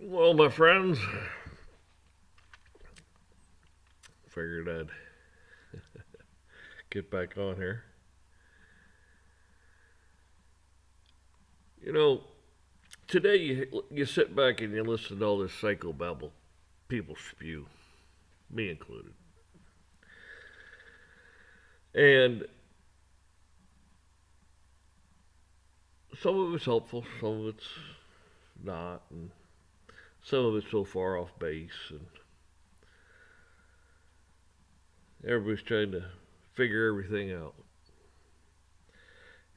Well, my friends, figured I'd get back on here. You know, today you sit back and you listen to all this psychobabble people spew, me included. And some of it's helpful, some of it's not, and some of it's so far off base, and everybody's trying to figure everything out.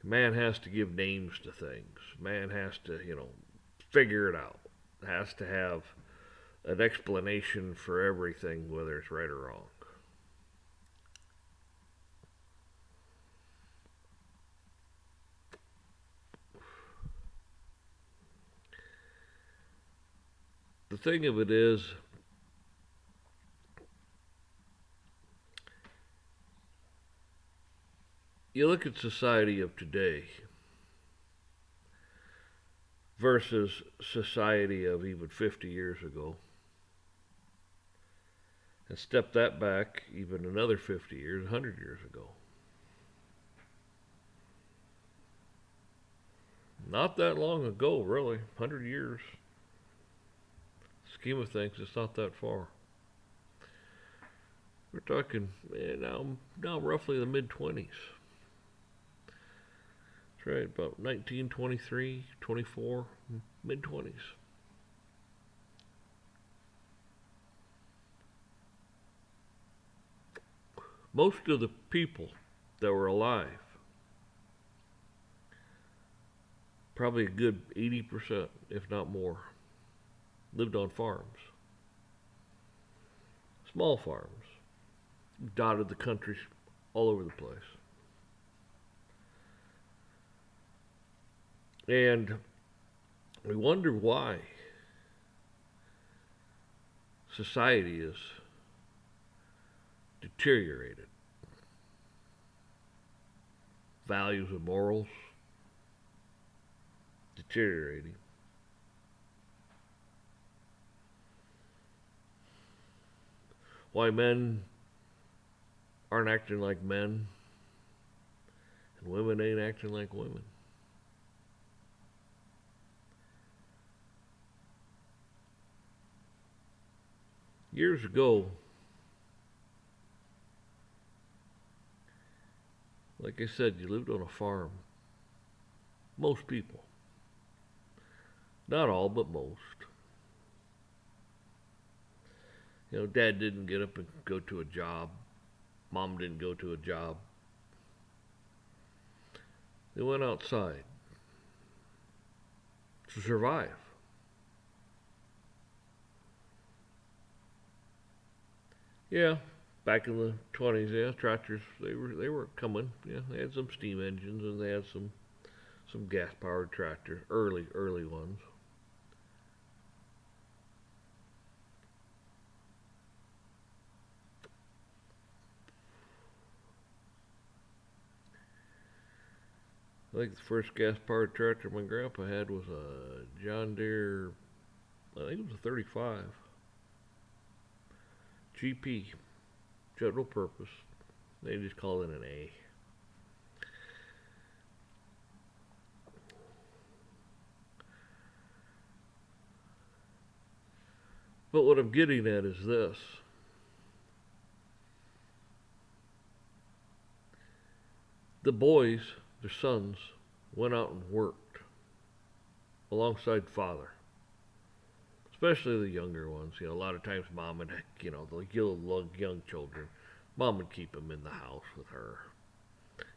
Man has to give names to things. Man has to, figure it out. Has to have an explanation for everything, whether it's right or wrong. The thing of it is, you look at society of today versus society of even 50 years ago, and step that back even another 50 years, 100 years ago. Not that long ago, really. 100 years. Scheme of things, it's not that far. We're talking now roughly the mid 20s. That's right, about 1923, 24, mid 20s. Most of the people that were alive, probably a good 80%, if not more, lived on farms. Small farms, dotted the country all over the place. And we wonder why society is deteriorated. Values and morals deteriorating. Why men aren't acting like men and women ain't acting like women. Years ago, like I said, you lived on a farm. Most people. Not all, but most. Dad didn't get up and go to a job. Mom didn't go to a job. They went outside to survive. Yeah, back in the 20s, yeah, tractors they were coming. Yeah, they had some steam engines and they had some gas powered tractors, early ones. I think the first gas powered tractor my grandpa had was a John Deere. I think it was a 35 GP, general purpose. They just call it an A. But what I'm getting at is this: the boys, their sons, went out and worked alongside father, especially the younger ones. A lot of times mom would, the young children, mom would keep them in the house with her.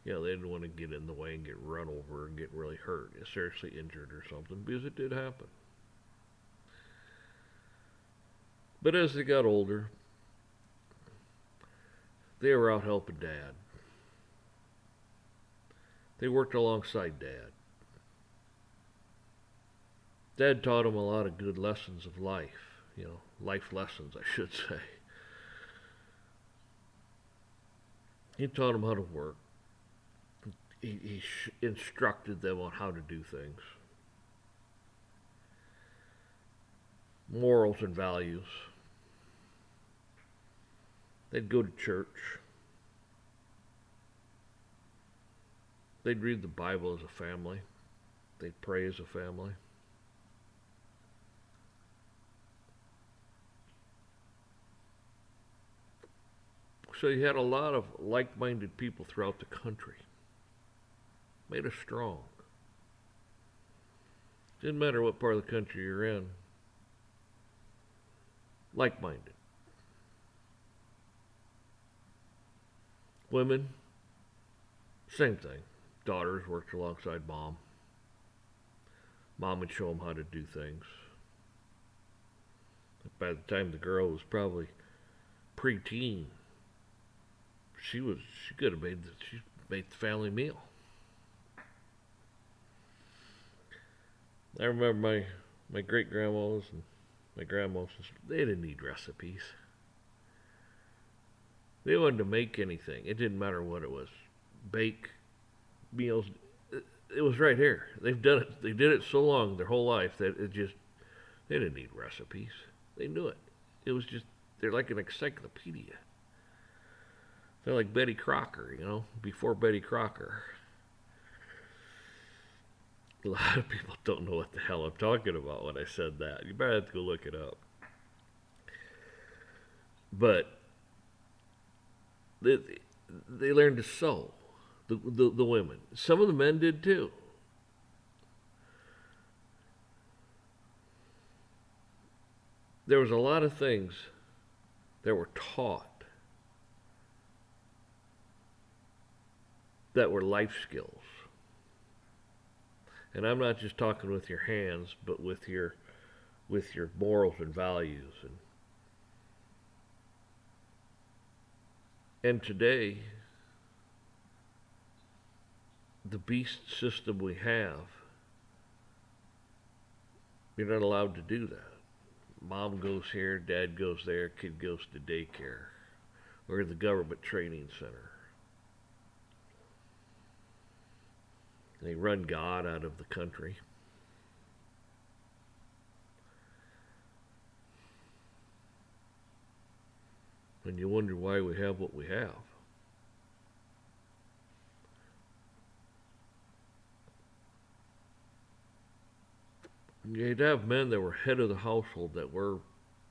They didn't want to get in the way and get run over and get really hurt, seriously injured or something, because it did happen. But as they got older, they were out helping dad. They worked alongside dad. Dad taught them a lot of good lessons of life, life lessons, I should say. He taught them how to work. He instructed them on how to do things. morals and values. They'd go to church. They'd read the Bible as a family. They'd pray as a family. So you had a lot of like-minded people throughout the country. Made us strong. Didn't matter what part of the country you're in. Like-minded. Women, same thing. Daughters worked alongside mom. Mom would show them how to do things. By the time the girl was probably preteen, she could have made the family meal. I remember my great grandmas and my grandmas, they didn't need recipes. They wanted to make anything. It didn't matter what it was. Bake meals. It was right here. They've done it. They did it so long, their whole life, that they didn't need recipes. They knew it. It was just, they're like an encyclopedia. They're like Betty Crocker, before Betty Crocker. A lot of people don't know what the hell I'm talking about when I said that. You better have to go look it up. But they learned to sew, the women. Some of the men did too. There was a lot of things that were taught that were life skills. And I'm not just talking with your hands, but with your morals and values. And today, the beast system we have, you're not allowed to do that. Mom goes here, dad goes there, kid goes to daycare or the government training center. They run God out of the country. And you wonder why we have what we have. You'd have men that were head of the household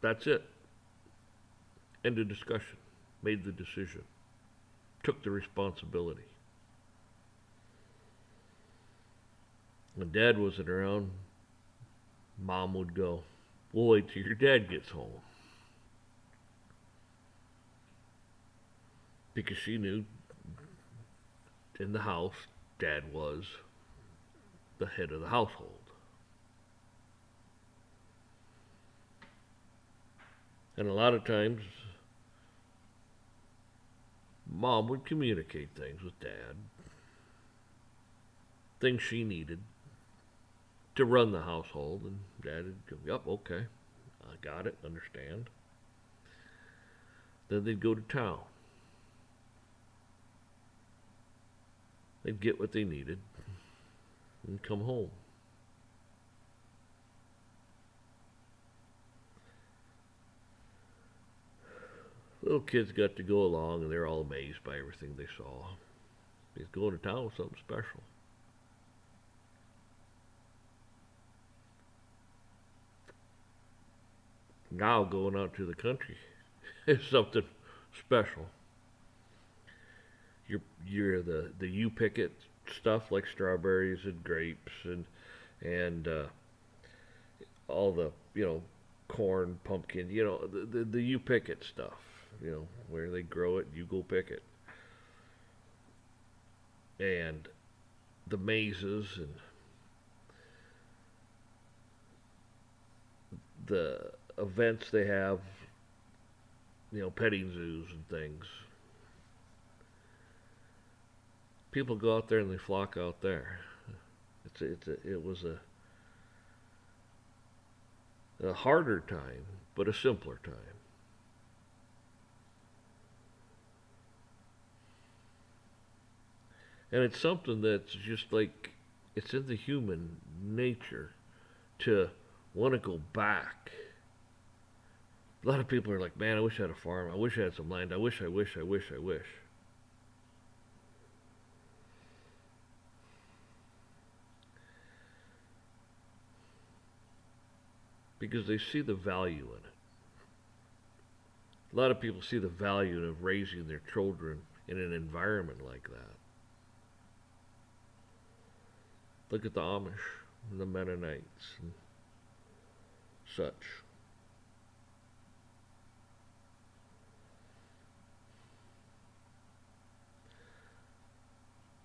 that's it. End of discussion. Made the decision. Took the responsibility. When dad wasn't around, mom would go, "We'll wait till your dad gets home." Because she knew in the house, dad was the head of the household. And a lot of times, mom would communicate things with dad, things she needed to run the household, and dad would go, "Yep, okay, I got it, understand." Then they'd go to town. They'd get what they needed and come home. Little kids got to go along and they're all amazed by everything they saw. Because going to town was something special. Now going out to the country is something special. You're the you pick it stuff like strawberries and grapes and all the corn, pumpkin, the you pick it stuff, where they grow it, you go pick it, and the mazes and the events they have, petting zoos and things. People go out there and they flock out there. It was a harder time, but a simpler time. And it's something that's just like, it's in the human nature to want to go back A lot of people are like, man, I wish I had a farm. I wish I had some land. I wish, I wish, I wish, I wish. Because they see the value in it. A lot of people see the value of raising their children in an environment like that. Look at the Amish and the Mennonites and such.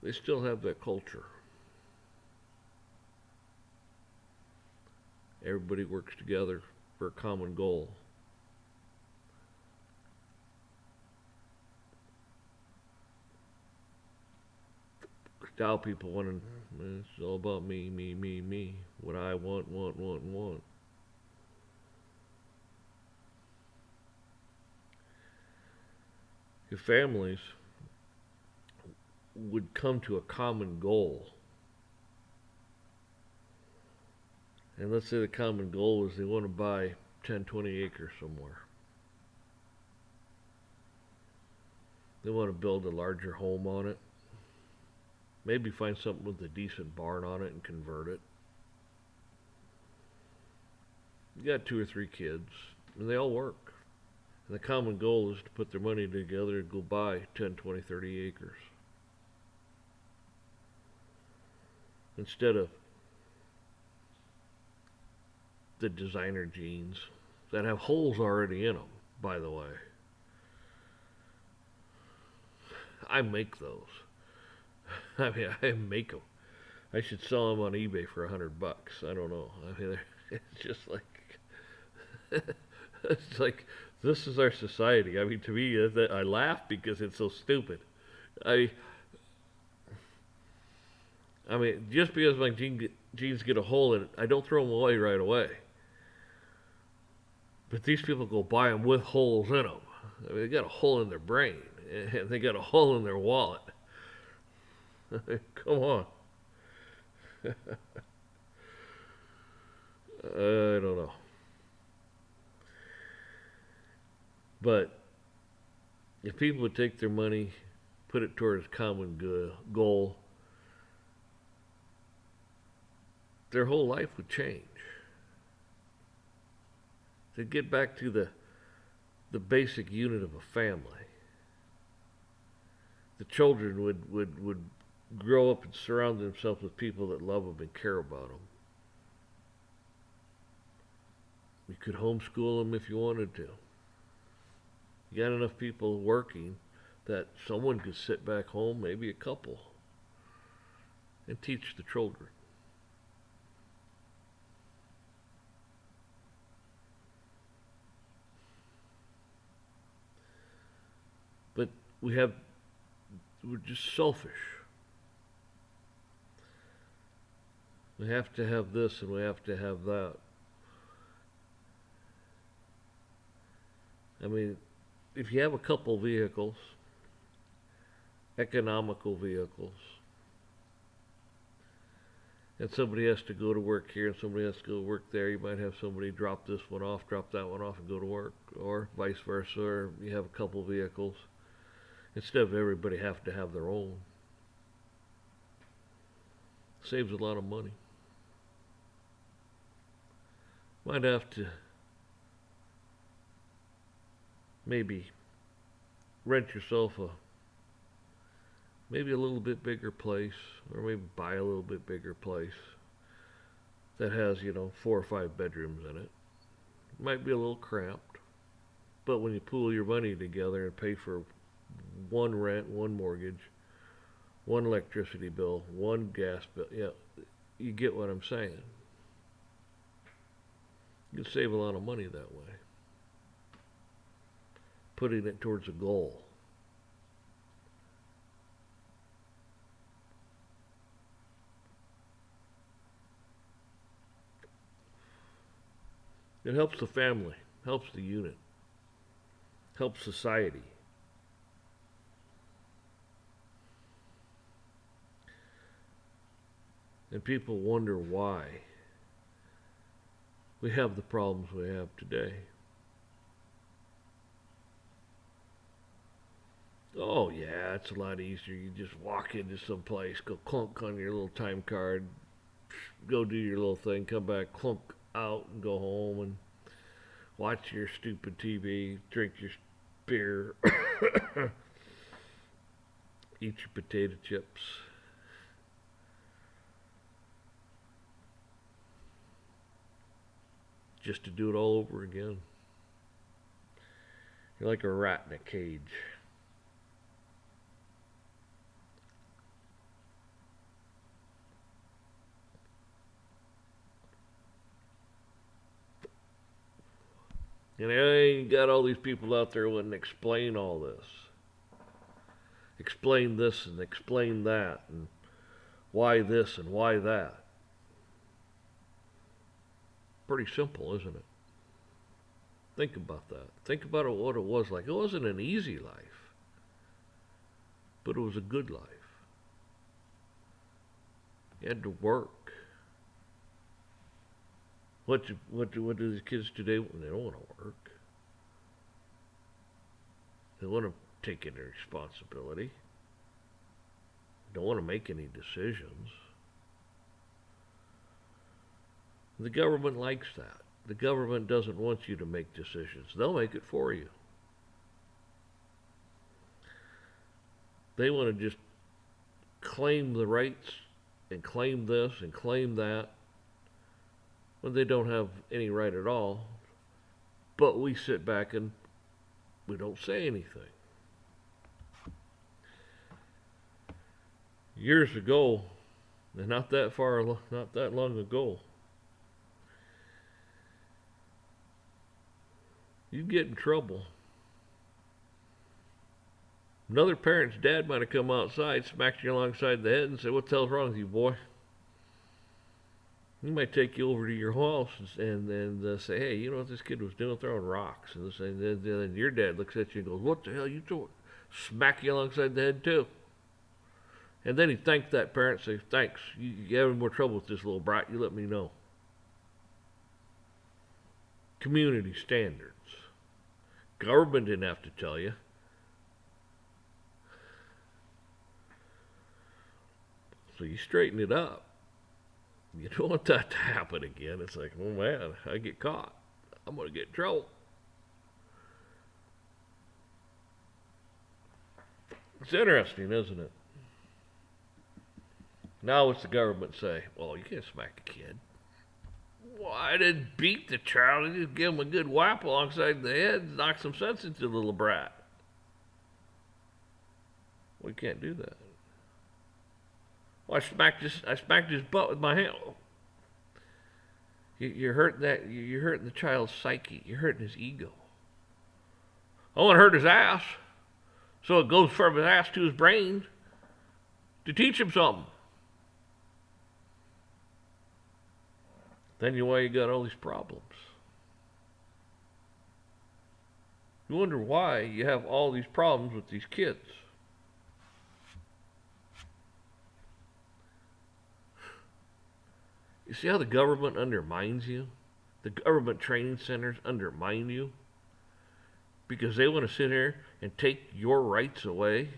They still have that culture. Everybody works together for a common goal. Now people want to, it's all about me, me, me, me. What I want, want, want, want. If families would come to a common goal, and let's say the common goal is they want to buy 10, 20 acres somewhere. They want to build a larger home on it. Maybe find something with a decent barn on it and convert it. You got 2 or 3 kids, and they all work. And the common goal is to put their money together and go buy 10, 20, 30 acres. Instead of the designer jeans that have holes already in them, by the way. I make those. I mean, I make them. I should sell them on eBay for $100. I don't know. I mean, it's just like it's like this is our society. I mean, to me, I laugh because it's so stupid. I I mean, just because my jeans get a hole in it, I don't throw them away right away. But these people go buy them with holes in them. I mean, they got a hole in their brain, and they got a hole in their wallet. Come on. I don't know. But if people would take their money, put it towards a common goal, their whole life would change. They'd get back to the basic unit of a family. The children would grow up and surround themselves with people that love them and care about them. You could homeschool them if you wanted to. You got enough people working that someone could sit back home, maybe a couple, and teach the children. But we're just selfish. We have to have this and we have to have that. I mean, if you have a couple vehicles, economical vehicles, and somebody has to go to work here and somebody has to go to work there, you might have somebody drop this one off, drop that one off, and go to work, or vice versa, or you have a couple vehicles, instead of everybody having to have their own. Saves a lot of money. Might have to maybe rent yourself maybe a little bit bigger place, or maybe buy a little bit bigger place that has, 4 or 5 bedrooms in it. Might be a little cramped, but when you pool your money together and pay for one rent, one mortgage, one electricity bill, one gas bill, you get what I'm saying. You can save a lot of money that way, putting it towards a goal. It helps the family, helps the unit, helps society. And people wonder why we have the problems we have today. Oh yeah, it's a lot easier. You just walk into some place, go clunk on your little time card, go do your little thing, come back, clunk out, and go home and watch your stupid TV, drink your beer, eat your potato chips. Just to do it all over again. You're like a rat in a cage. And you got all these people out there wanting to explain all this. Explain this and explain that, and why this and why that. Pretty simple, isn't it? Think about that. Think about it, what it was like. It wasn't an easy life, but it was a good life. You had to work. What do these kids today? They don't want to work. They want to take any responsibility. They don't want to make any decisions. The government likes that. The government doesn't want you to make decisions. They'll make it for you. They want to just claim the rights and claim this and claim that when they don't have any right at all. But we sit back and we don't say anything. Years ago, and not that long ago, you'd get in trouble. Another parent's dad might have come outside, smacked you alongside the head, and said, "What the hell's wrong with you, boy?" He might take you over to your house and say, "Hey, you know what this kid was doing? Throwing rocks." And then your dad looks at you and goes, "What the hell you doing?" Smack you alongside the head too. And then he thanked that parent, say, "Thanks. You having more trouble with this little brat? You let me know." Community standards. Government didn't have to tell you. So you straighten it up. You don't want that to happen again. It's like, oh man, I get caught. I'm going to get in trouble. It's interesting, isn't it? Now what's the government say? Well, you can't smack a kid. Well, I didn't beat the child. I just give him a good whap alongside the head and knock some sense into the little brat. We can't do that. Well, I smacked his butt with my hand. You're hurting that. You're hurting the child's psyche. You're hurting his ego. I want to hurt his ass, so it goes from his ass to his brain to teach him something. Then why you got all these problems. You wonder why you have all these problems with these kids. You see how the government undermines you? The government training centers undermine you because they want to sit here and take your rights away.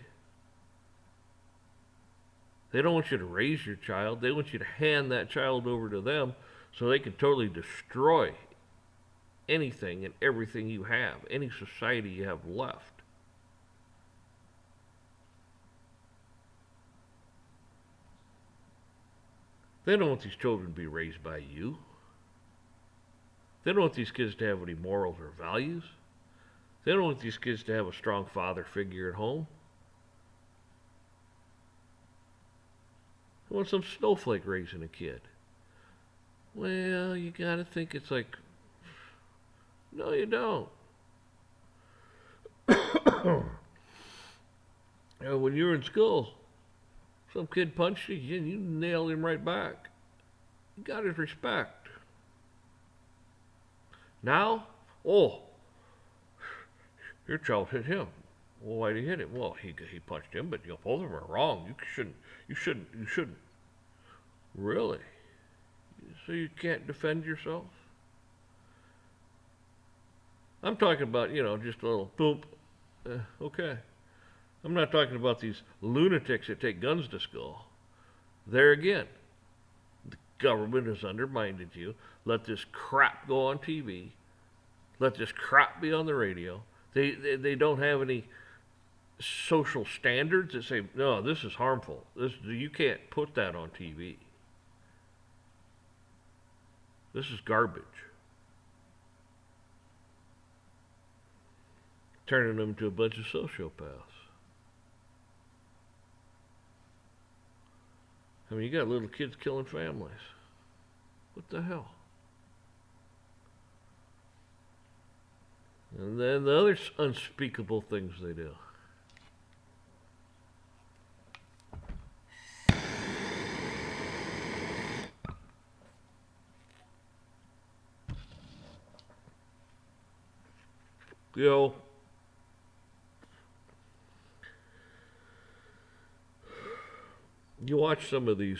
They don't want you to raise your child. They want you to hand that child over to them so they can totally destroy anything and everything you have, any society you have left. They don't want these children to be raised by you. They don't want these kids to have any morals or values. They don't want these kids to have a strong father figure at home. They want some snowflake raising a kid. Well, you gotta think it's like, no, you don't. When you were in school, some kid punched you and you nailed him right back. You got his respect. Now, oh, your child hit him. Well, why did he hit him? Well, he punched him, but both of them are wrong. You shouldn't. Really? So you can't defend yourself? I'm talking about, just a little boop. Okay. I'm not talking about these lunatics that take guns to school. There again, the government has undermined you. Let this crap go on TV. Let this crap be on the radio. They don't have any social standards that say, no, this is harmful. You can't put that on TV. This is garbage. Turning them into a bunch of sociopaths. I mean, you got little kids killing families. What the hell? And then the other unspeakable things they do. You know, you watch some of these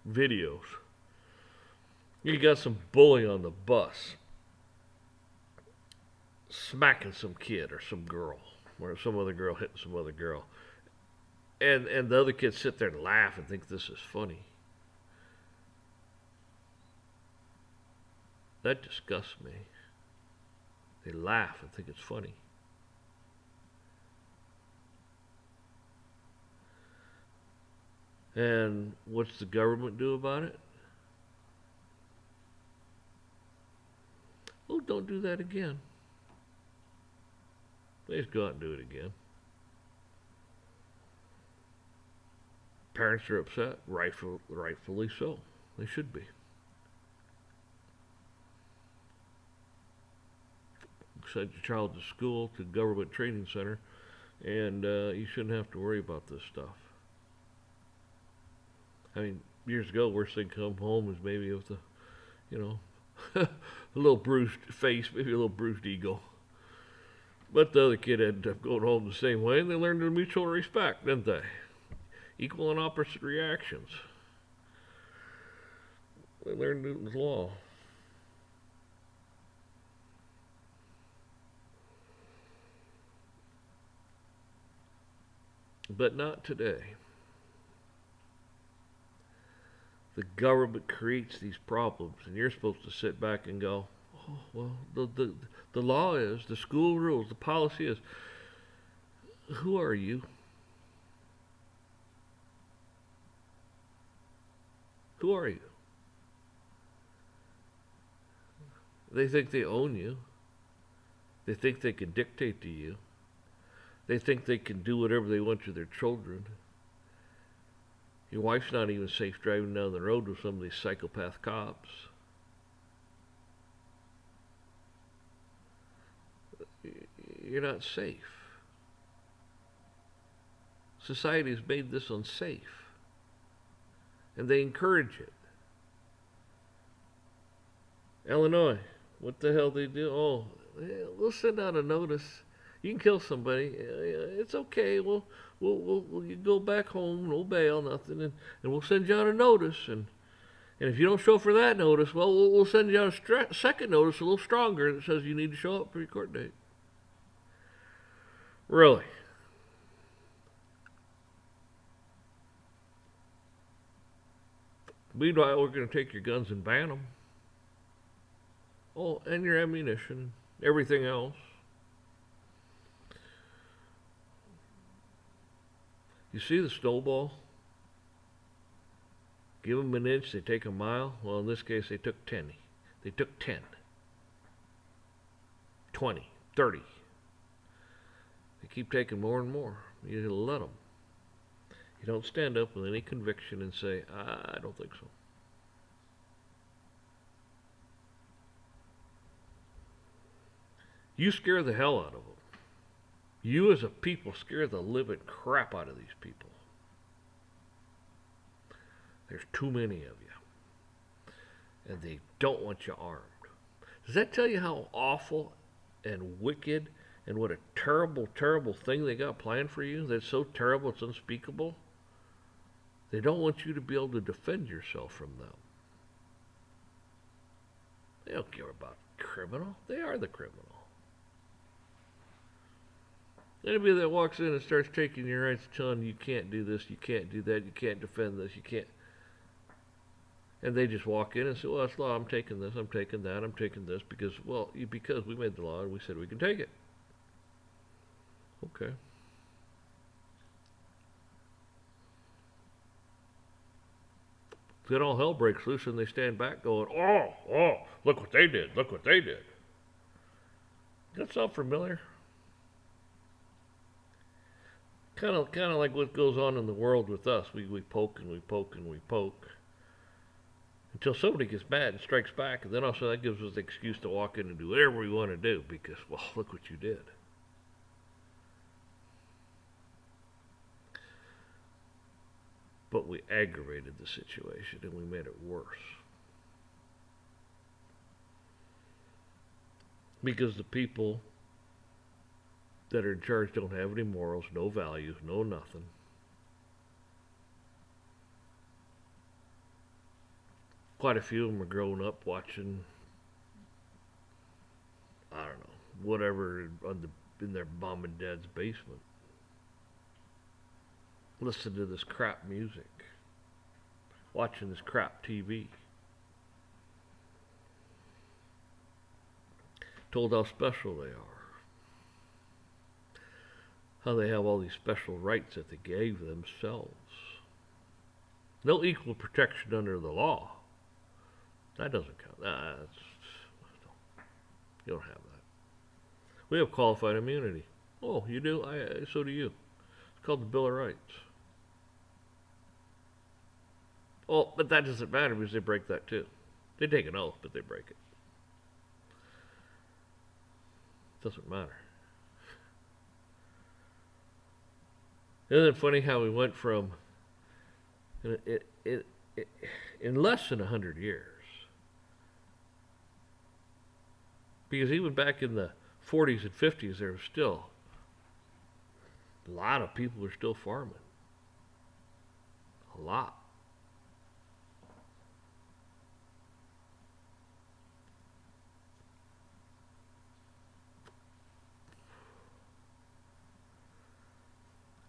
videos. You got some bully on the bus smacking some kid or some girl, or some other girl hitting some other girl. And the other kids sit there and laugh and think this is funny. That disgusts me. They laugh and think it's funny. And what's the government do about it? Oh, don't do that again. They just go out and do it again. Parents are upset, rightfully so. They should be. Send your child to school, to government training center, and you shouldn't have to worry about this stuff. I mean, years ago, worst thing come home is maybe with a little bruised face, maybe a little bruised ego. But the other kid ended up going home the same way, and they learned their mutual respect, didn't they? Equal and opposite reactions. They learned Newton's law. But not today. The government creates these problems, and you're supposed to sit back and go, oh, well, the law is, the school rules, the policy is. Who are you? Who are you? They think they own you. They think they can dictate to you. They think they can do whatever they want to their children. Your wife's not even safe driving down the road with some of these psychopath cops. You're not safe. Society has made this unsafe. And they encourage it. Illinois, what the hell they do? Oh, we'll send out a notice. You can kill somebody. It's okay. We'll you go back home, no bail, nothing, and we'll send you out a notice. And if you don't show for that notice, well, we'll send you out a second notice, a little stronger, that says you need to show up for your court date. Really? Meanwhile, we're going to take your guns and ban them. Oh, and your ammunition, everything else. You see the snowball? Give them an inch, they take a mile. Well, in this case, they took 10. They took 10, 20, 30. They keep taking more and more. You let them. You don't stand up with any conviction and say, I don't think so. You scare the hell out of them. You as a people scare the living crap out of these people. There's too many of you. And they don't want you armed. Does that tell you how awful and wicked and what a terrible, terrible thing they got planned for you? That's so terrible it's unspeakable. They don't want you to be able to defend yourself from them. They don't care about criminal. They are the criminal. Anybody that walks in and starts taking your rights, telling you can't do this, you can't do that, you can't defend this, you can't, and they just walk in and say, well, it's law, I'm taking this, I'm taking that, I'm taking this, because, well, because we made the law and we said we can take it. Okay. Then all hell breaks loose and they stand back going, oh, look what they did, look what they did. That sound familiar? Kind of like what goes on in the world with us. We poke and we poke and we poke until somebody gets mad and strikes back, and then also that gives us the excuse to walk in and do whatever we want to do because, well, look what you did. But we aggravated the situation and we made it worse. Because the people that are in charge don't have any morals, no values, no nothing. Quite a few of them are growing up watching, I don't know, whatever in their mom and dad's basement. Listen to this crap music. Watching this crap TV. Told how special they are. How they have all these special rights that they gave themselves. No equal protection under the law. That doesn't count. You don't have that. We have qualified immunity. Oh, you do? So do you. It's called the Bill of Rights. Oh, but that doesn't matter because they break that too. They take an oath, but they break it. Doesn't matter. Isn't it funny how we went from in less than 100 years? Because even back in the 40s and 50s, there was still a lot of people were still farming. A lot.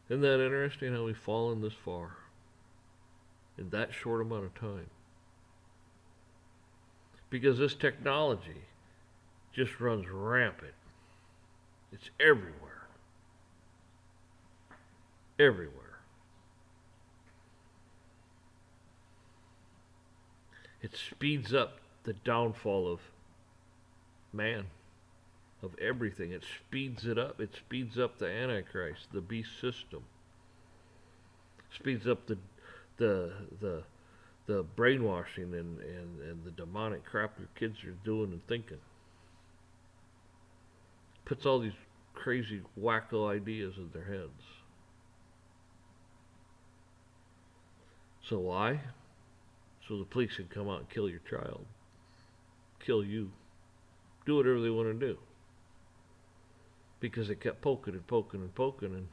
Isn't that interesting how we've fallen this far in that short amount of time? Because this technology just runs rampant. It's everywhere. Everywhere. It speeds up the downfall of man, of everything. It speeds it up. It speeds up the Antichrist, the beast system. Speeds up the brainwashing and the demonic crap your kids are doing and thinking. Puts all these crazy wacko ideas in their heads. So why? So the police can come out and kill your child. Kill you. Do whatever they want to do. Because they kept poking and poking and poking, and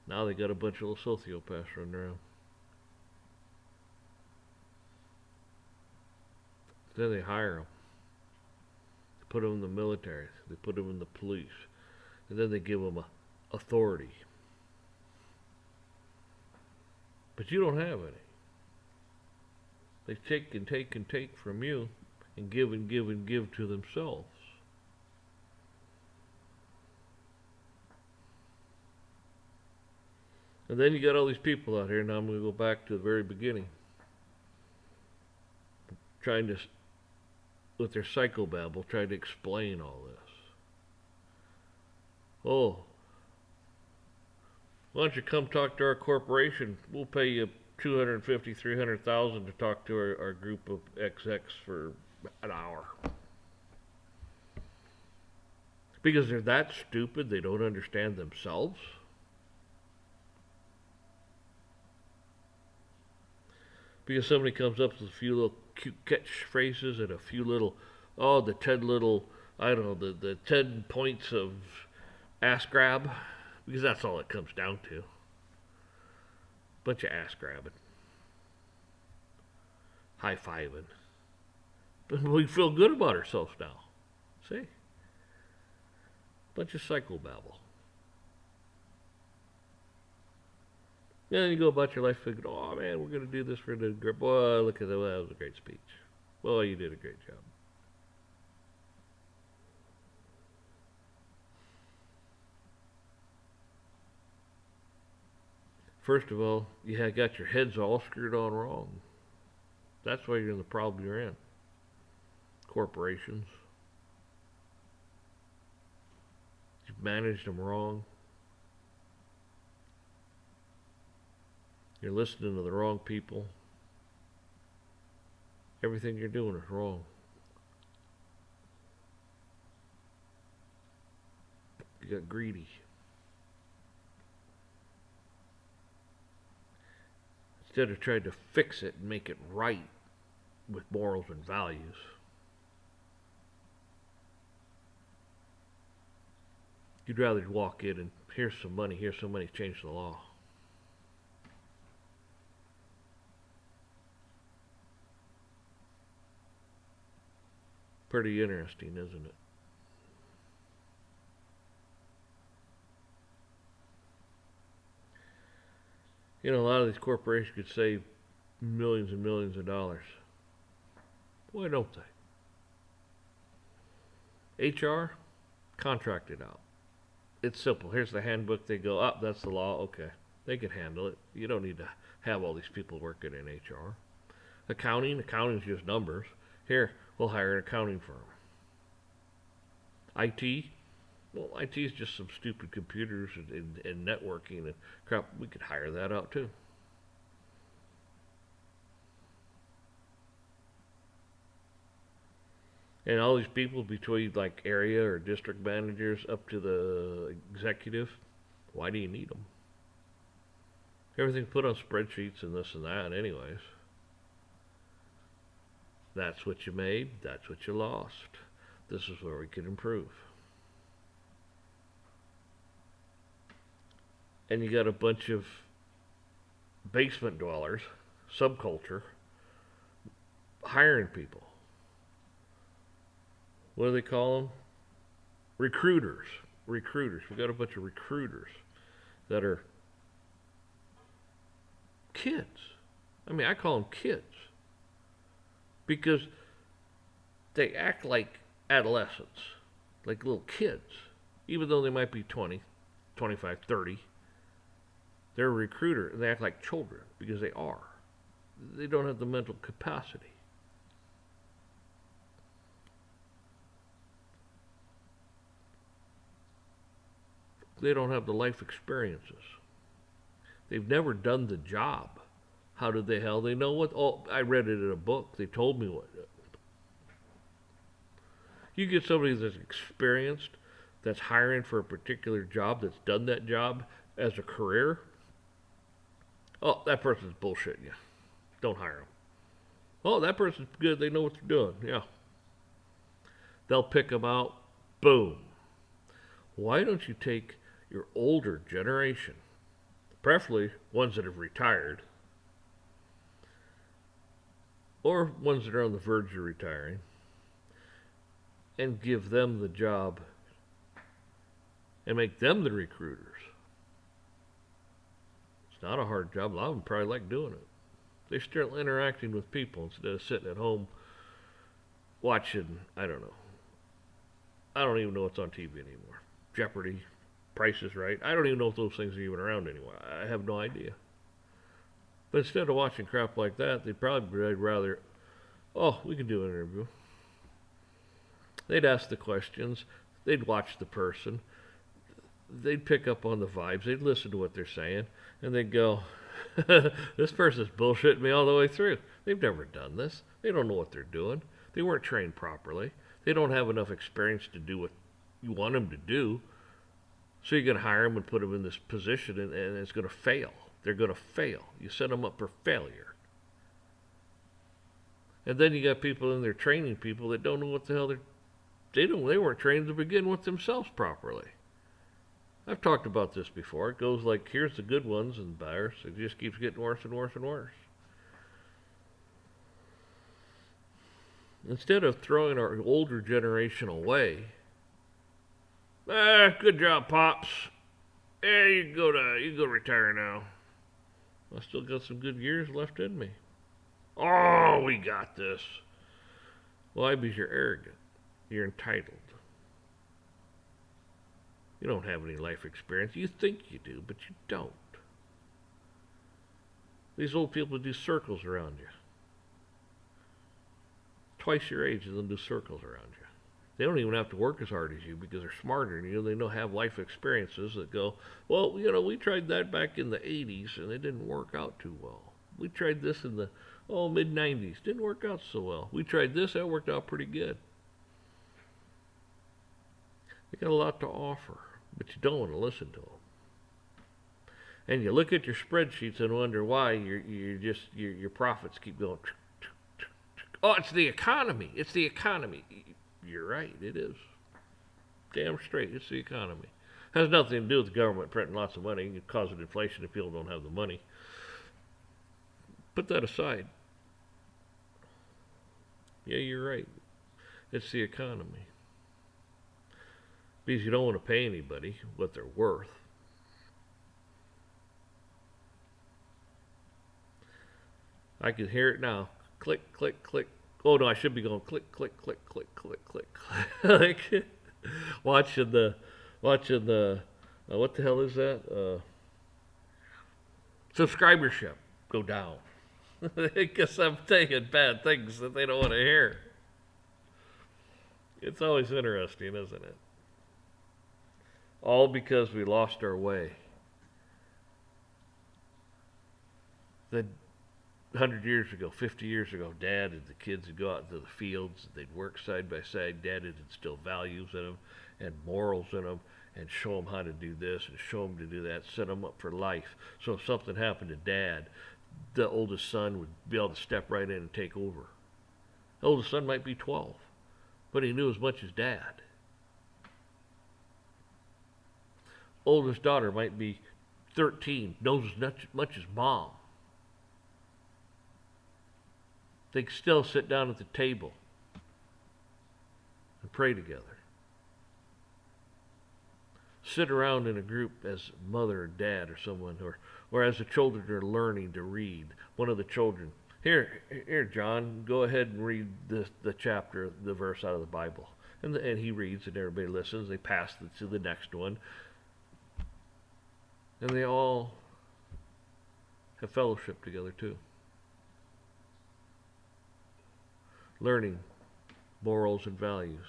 now they got a bunch of little sociopaths running around. Then they hire them. They put them in the military. They put them in the police. And then they give them authority. But you don't have any. They take and take and take from you and give and give and give to themselves. And then you got all these people out here. Now I'm going to go back to the very beginning. Trying to, with their psychobabble, trying to explain all this. Oh, why don't you come talk to our corporation? We'll pay you $250,000, $300,000 to talk to our group of XX for an hour. Because they're that stupid, they don't understand themselves. Because somebody comes up with a few little cute catchphrases and a few little, the 10 little, I don't know, the 10 points of ass grab. Because that's all it comes down to. Bunch of ass grabbing. High-fiving. But we feel good about ourselves now. See? Bunch of psychobabble. Then you go about your life thinking, oh man, we're going to do this for the group. Boy, look at that. Well, that was a great speech. Boy, you did a great job. First of all, you have got your heads all screwed on wrong. That's why you're in the problem you're in. Corporations. You've managed them wrong. You're listening to the wrong people. Everything you're doing is wrong. You got greedy. Instead of trying to fix it and make it right with morals and values, you'd rather walk in and here's some money, change the law. Pretty interesting, isn't it? You know, a lot of these corporations could save millions and millions of dollars. Why don't they? HR, contract it out. It's simple. Here's the handbook. They go, oh, that's the law. Okay. They can handle it. You don't need to have all these people working in HR. Accounting's just numbers. Here, we'll hire an accounting firm. IT, well, IT is just some stupid computers and networking and crap. We could hire that out too. And all these people between like area or district managers up to the executive, why do you need them? Everything's put on spreadsheets and this and that anyways. That's what you made, that's what you lost. This is where we could improve. And you got a bunch of basement dwellers, subculture, hiring people. What do they call them? Recruiters. Recruiters. We got a bunch of recruiters that are kids. I mean, I call them kids because they act like adolescents, like little kids, even though they might be 20, 25, 30. They're a recruiter and they act like children because they are. They don't have the mental capacity. They don't have the life experiences. They've never done the job. How did they hell they know what? Oh, I read it in a book. They told me what. You get somebody that's experienced, that's hiring for a particular job, that's done that job as a career. Oh, that person's bullshitting you. Don't hire them. Oh, that person's good. They know what they're doing. Yeah. They'll pick them out. Boom. Why don't you take your older generation, preferably ones that have retired, or ones that are on the verge of retiring, and give them the job and make them the recruiters? It's not a hard job. A lot of them probably like doing it. They're still interacting with people instead of sitting at home watching, I don't know. I don't even know what's on TV anymore. Jeopardy, Price is Right. I don't even know if those things are even around anymore. I have no idea. But instead of watching crap like that, they'd probably rather, oh, we can do an interview. They'd ask the questions. They'd watch the person. They'd pick up on the vibes. They'd listen to what they're saying. And they'd go, this person's bullshitting me all the way through. They've never done this. They don't know what they're doing. They weren't trained properly. They don't have enough experience to do what you want them to do. So you're going to hire them and put them in this position, and it's going to fail. They're going to fail. You set them up for failure. And then you got people in there training people that don't know what the hell they weren't trained to begin with themselves properly. I've talked about this before. It goes like, here's the good ones and the bad. It just keeps getting worse and worse and worse. Instead of throwing our older generation away, Good job, Pops. Yeah, you can go retire now. I still got some good years left in me. Oh, we got this. Why? Because you're arrogant. You're entitled. You don't have any life experience. You think you do, but you don't. These old people do circles around you. Twice your age, and they'll do circles around you. They don't even have to work as hard as you because they're smarter than you. They know have life experiences that go, well, we tried that back in the 80s and it didn't work out too well. We tried this in the mid 90s, didn't work out so well. We tried this, that worked out pretty good. They got a lot to offer, but you don't want to listen to them. And you look at your spreadsheets and wonder why your profits keep going. Oh, it's the economy. It's the economy. You're right, it is. Damn straight, it's the economy. Has nothing to do with the government printing lots of money. It causes inflation if people don't have the money. Put that aside. Yeah, you're right. It's the economy. Because you don't want to pay anybody what they're worth. I can hear it now. Click, click, click. Oh no, I should be going click, click, click, click, click, click, click. watching the, what the hell is that? Subscribership go down. Because I'm saying bad things that they don't want to hear. It's always interesting, isn't it? All because we lost our way. The 100 years ago, 50 years ago, Dad and the kids would go out into the fields. They'd work side by side. Dad would instill values in them and morals in them and show them how to do this and show them to do that, set them up for life. So if something happened to Dad, the oldest son would be able to step right in and take over. The oldest son might be 12, but he knew as much as Dad. Oldest daughter might be 13, knows as much as Mom. They can still sit down at the table and pray together. Sit around in a group as mother or dad or someone, or as the children are learning to read. One of the children, here, John, go ahead and read the chapter, the verse out of the Bible. And he reads and everybody listens. They pass it to the next one. And they all have fellowship together too. Learning morals and values.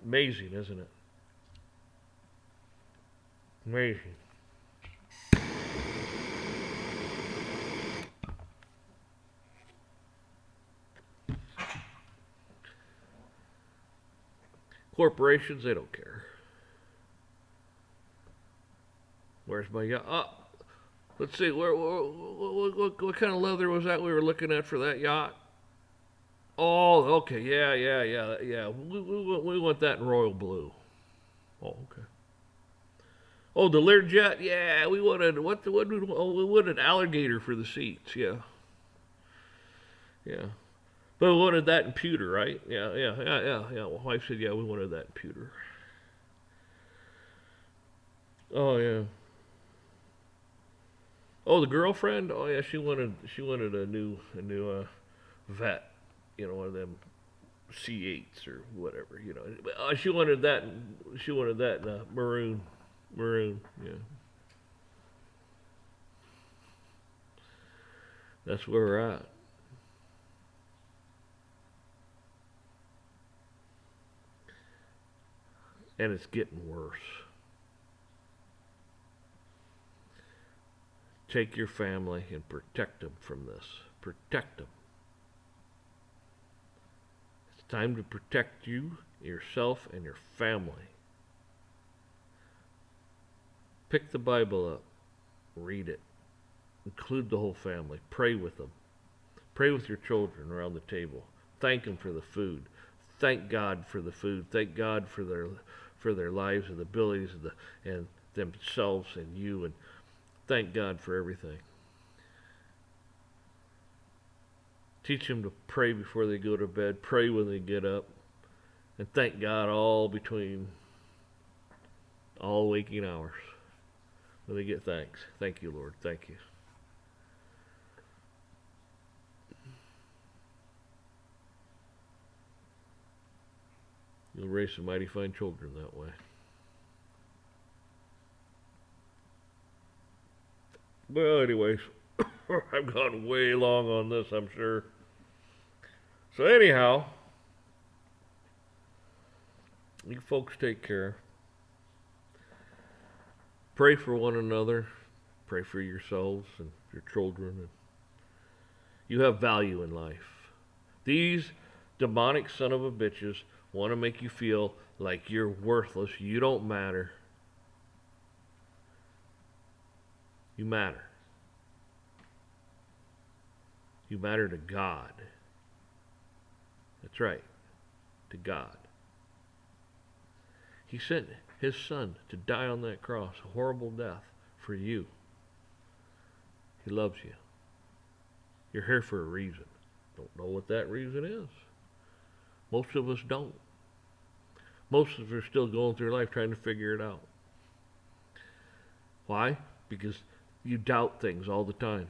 Amazing, isn't it? Amazing. Corporations, they don't care. Where's my yacht? Let's see, what kind of leather was that we were looking at for that yacht? Oh, okay, yeah. We want that in royal blue. Oh, okay. Oh, the Learjet, yeah, we wanted we wanted alligator for the seats, yeah. But we wanted that in pewter, right? Yeah. My wife said, yeah, we wanted that in pewter. Oh yeah. Oh, the girlfriend? Oh yeah, she wanted a new vet, one of them C8s or whatever, She wanted that. She wanted that maroon, yeah. That's where we're at. And it's getting worse. Take your family and protect them from this. Protect them. It's time to protect you, yourself, and your family. Pick the Bible up. Read it. Include the whole family. Pray with them. Pray with your children around the table. Thank them for the food. Thank God for the food. Thank God for their lives and the abilities and themselves and you, and thank God for everything. Teach them to pray before they go to bed. Pray when they get up. And thank God all between all waking hours. When they get thanks. Thank you, Lord. Thank you. You'll raise some mighty fine children that way. Well, anyways, I've gone way long on this, I'm sure. So anyhow, you folks take care. Pray for one another. Pray for yourselves and your children. You have value in life. These demonic son of a bitches want to make you feel like you're worthless. You don't matter. You matter. You matter to God. That's right. To God. He sent his son to die on that cross, a horrible death for you. He loves you. You're here for a reason. Don't know what that reason is. Most of us don't. Most of us are still going through life trying to figure it out. Why? Because you doubt things all the time.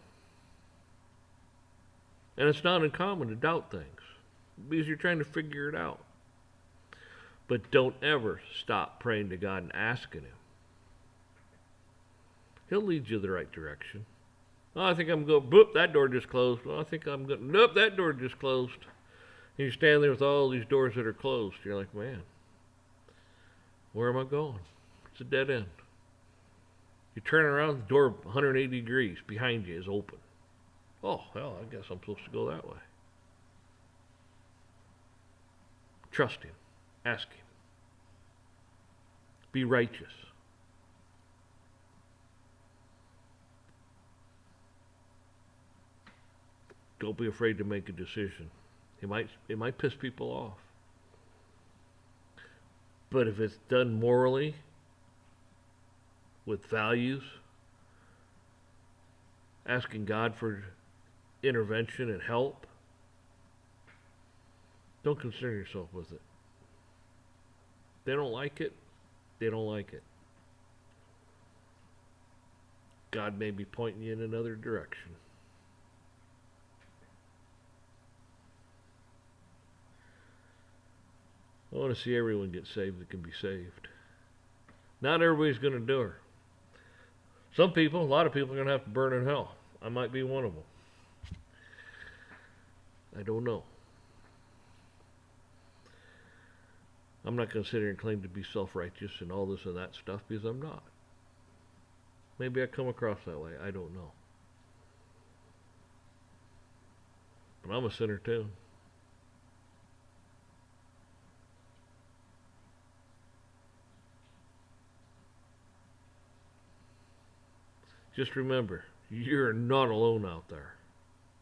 And it's not uncommon to doubt things because you're trying to figure it out. But don't ever stop praying to God and asking Him. He'll lead you the right direction. Oh, I think I'm going, boop, that door just closed. Well, I think I'm going, nope, that door just closed. And you stand there with all these doors that are closed. You're like, man, where am I going? It's a dead end. You turn around, the door 180 degrees behind you is open. Oh, hell, I guess I'm supposed to go that way. Trust Him. Ask Him. Be righteous. Don't be afraid to make a decision. It might piss people off. But if it's done morally, with values, asking God for intervention and help, don't concern yourself with it. They don't like it. They don't like it. God may be pointing you in another direction. I want to see everyone get saved that can be saved. Not everybody's going to do it. Some people, a lot of people are going to have to burn in hell. I might be one of them. I don't know. I'm not going to sit here and claim to be self-righteous and all this and that stuff because I'm not. Maybe I come across that way. I don't know. But I'm a sinner too. Just remember, you're not alone out there.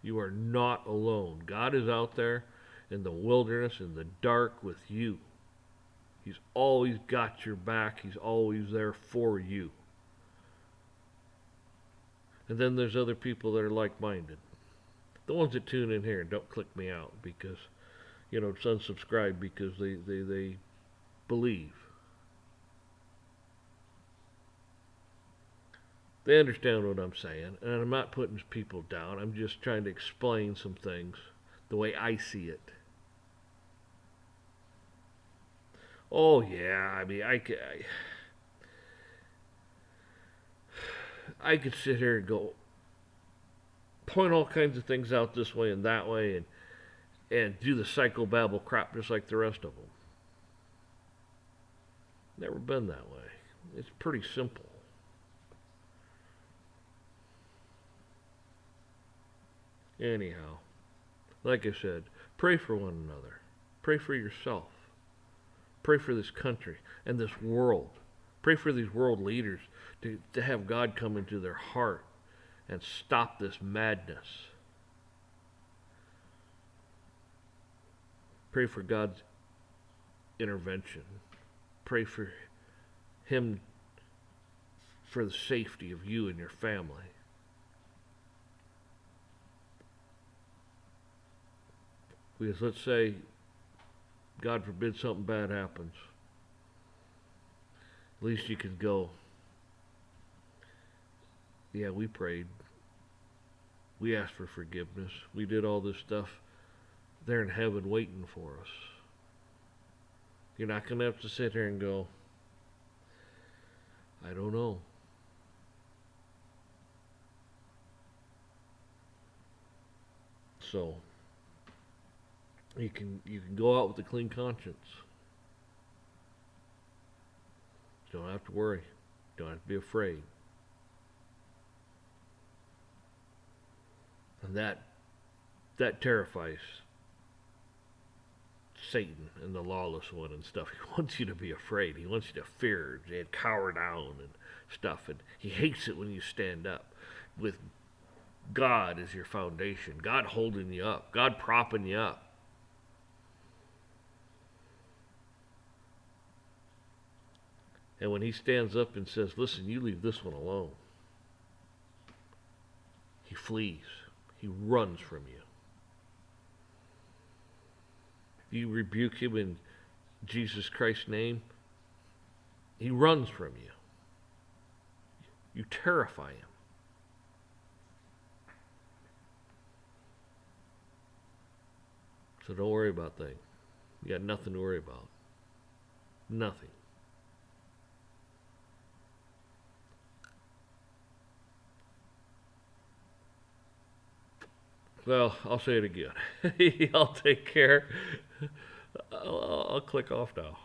You are not alone. God is out there in the wilderness, in the dark with you. He's always got your back. He's always there for you. And then there's other people that are like-minded. The ones that tune in here and don't click me out because, unsubscribe because they believe. They understand what I'm saying, and I'm not putting people down. I'm just trying to explain some things the way I see it. Oh, yeah, I mean, I could sit here and go, point all kinds of things out this way and that way, and do the psychobabble crap just like the rest of them. Never been that way. It's pretty simple. Anyhow, like I said, pray for one another. Pray for yourself. Pray for this country and this world. Pray for these world leaders to have God come into their heart and stop this madness. Pray for God's intervention. Pray for Him for the safety of you and your family. Because let's say God forbid something bad happens. At least you can go, yeah, we prayed. We asked for forgiveness. We did all this stuff. They're in heaven waiting for us. You're not going to have to sit here and go, I don't know. So you can go out with a clean conscience. You don't have to worry. You don't have to be afraid. And that terrifies Satan and the lawless one and stuff. He wants you to be afraid. He wants you to fear and cower down and stuff. And he hates it when you stand up with God as your foundation, God holding you up, God propping you up. And when he stands up and says, listen, you leave this one alone, he flees. He runs from you. If you rebuke him in Jesus Christ's name, he runs from you. You terrify him. So don't worry about things. You got nothing to worry about. Nothing. Well, I'll say it again. Y'all take care. I'll click off now.